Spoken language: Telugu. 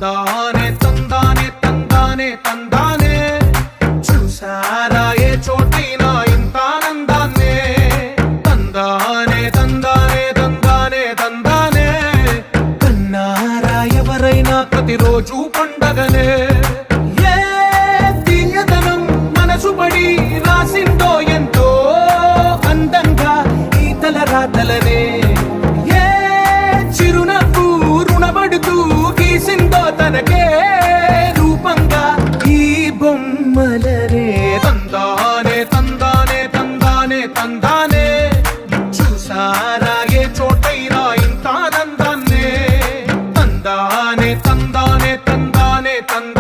తందానే తందానే తందానే తందానే చూసారా ఏ చోటైనా ఇంత ఆనందాన్నే తందానే తందానే తందానే తందానే కన్నారా ఎవరైనా ప్రతిరోజు పండగనే ఏ తీయదనం మనసు పడి రాసిందో ఎంతో అందంగా ఈ తలరాతలనే ఏ చిరునవ్వు రుణపడుతూ గీసిందో తనకే రూపంగా ఈ బొమ్మలనే తందానే తందానే తందానే తందానే చూసారా ఏ చోటైనా ఇంత ఆనందాన్నే తందానే తందానే తందానే తందానే